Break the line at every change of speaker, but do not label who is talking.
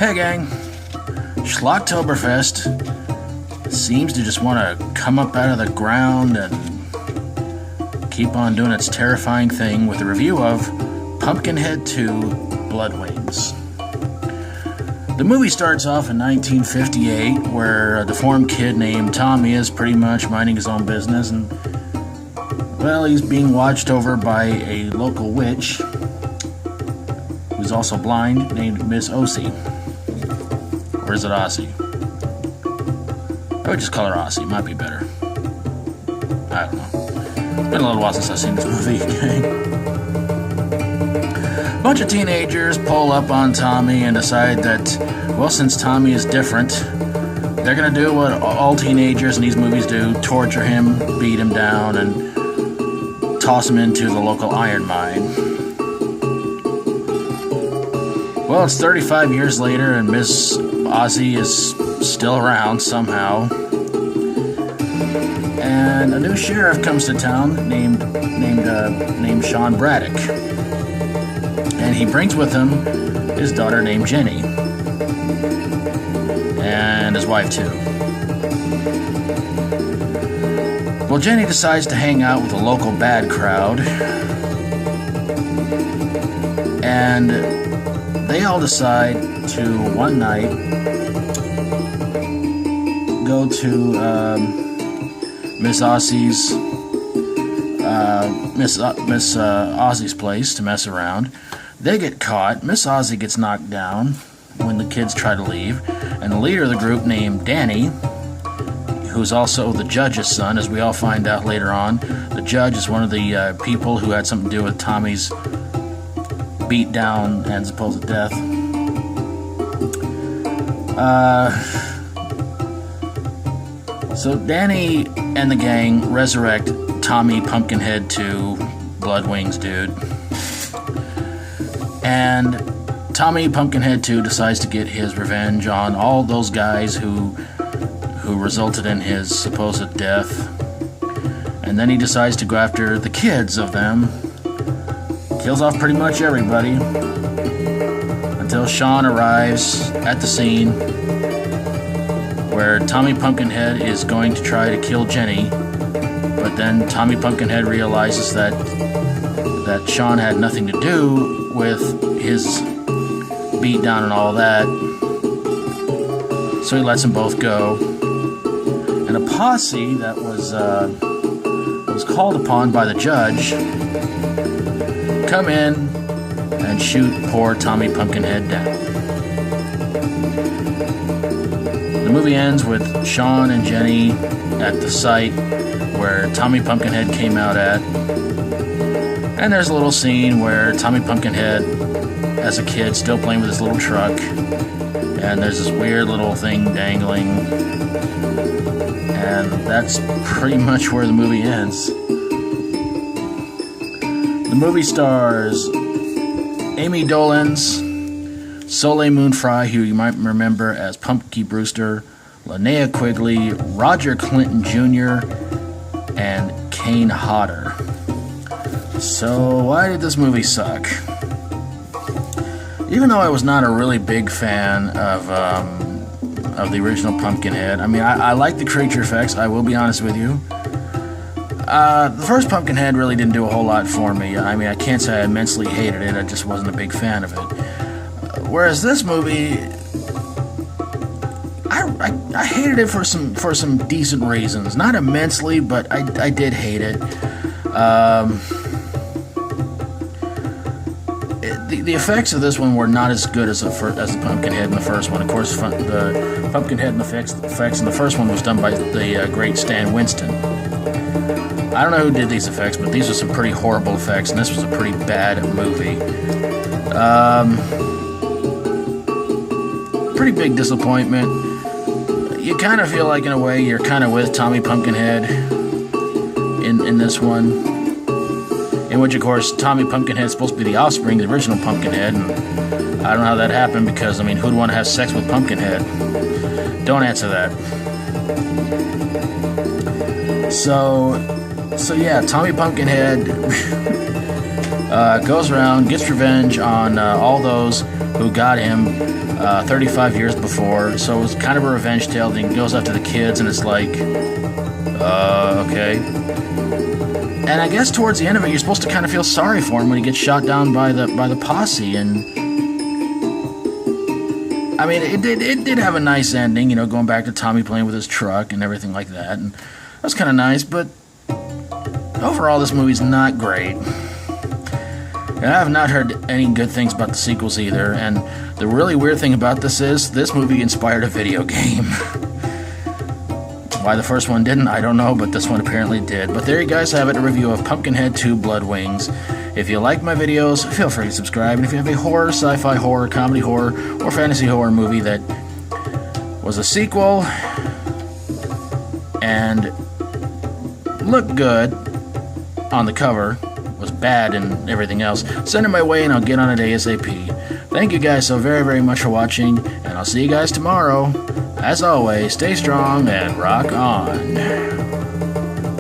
Hey gang, Schlocktoberfest seems to just want to come up out of the ground and keep on doing its terrifying thing with a review of Pumpkinhead 2 Blood Wings. The movie starts off in 1958 where a deformed kid named Tommy is pretty much minding his own business and, well, he's being watched over by a local witch who's also blind named Miss Ossie. Or is it Ossie? I would just call her Ossie, might be better. I don't know. It's been a little while since I've seen this movie. A bunch of teenagers pull up on Tommy and decide that, well, since Tommy is different, they're gonna do what all teenagers in these movies do: torture him, beat him down, and toss him into the local iron mine. Well, it's 35 years later, and Miss Ossie is still around somehow. And a new sheriff comes to town named Sean Braddock. And he brings with him his daughter named Jenny. And his wife too. Well, Jenny decides to hang out with a local bad crowd. And they all decide to, one night, go to Miss Ossie's place to mess around. They get caught. Miss Ossie gets knocked down when the kids try to leave, and the leader of the group, named Danny, who's also the judge's son, as we all find out later on. The judge is one of the people who had something to do with Tommy's beat down and supposed death. So Danny and the gang resurrect Tommy Pumpkinhead 2 Blood Wings dude. And Tommy Pumpkinhead 2 decides to get his revenge on all those guys who resulted in his supposed death. And then he decides to go after the kids of them. Kills off pretty much everybody until Sean arrives at the scene where Tommy Pumpkinhead is going to try to kill Jenny, but then Tommy Pumpkinhead realizes that Sean had nothing to do with his beatdown and all that, so he lets them both go. And a posse that was called upon by the judge come in and shoot poor Tommy Pumpkinhead down. The movie ends with Sean and Jenny at the site where Tommy Pumpkinhead came out at. And there's a little scene where Tommy Pumpkinhead, as a kid, still playing with his little truck. And there's this weird little thing dangling. And that's pretty much where the movie ends. The movie stars Amy Dolenz, Soleil Moon Frye, who you might remember as Punky Brewster, Linnea Quigley, Roger Clinton Jr., and Kane Hodder. So why did this movie suck? Even though I was not a really big fan of the original Pumpkinhead, I mean, I like the creature effects, I will be honest with you. The first Pumpkinhead really didn't do a whole lot for me. I mean, I can't say I immensely hated it, I just wasn't a big fan of it. Whereas this movie, I hated it for some decent reasons. Not immensely, but I did hate it. The effects of this one were not as good as the Pumpkinhead in the first one. Of course, the Pumpkinhead and the effects in the first one was done by the great Stan Winston. I don't know who did these effects, but these were some pretty horrible effects, and this was a pretty bad movie. Pretty big disappointment. You kind of feel like, in a way, you're kind of with Tommy Pumpkinhead in this one. In which, of course, Tommy Pumpkinhead is supposed to be the offspring, the original Pumpkinhead, and I don't know how that happened, because, I mean, who'd want to have sex with Pumpkinhead? Don't answer that. So yeah, Tommy Pumpkinhead Goes around, gets revenge on all those who got him 35 years before. So it was kind of a revenge tale. Then he goes after the kids, and it's like, okay. And I guess towards the end of it, you're supposed to kind of feel sorry for him when he gets shot down by the posse. And I mean, it did have a nice ending, you know, going back to Tommy playing with his truck and everything like that. And that was kind of nice, but overall, this movie's not great. And I have not heard any good things about the sequels either. And the really weird thing about this is, this movie inspired a video game. Why the first one didn't, I don't know, but this one apparently did. But there you guys have it, a review of Pumpkinhead 2 Blood Wings. If you like my videos, feel free to subscribe. And if you have a horror, sci-fi horror, comedy horror, or fantasy horror movie that was a sequel and looked good on the cover, was bad and everything else, send it my way and I'll get on it ASAP. Thank you guys so very, very much for watching, and I'll see you guys tomorrow. As always, stay strong and rock on.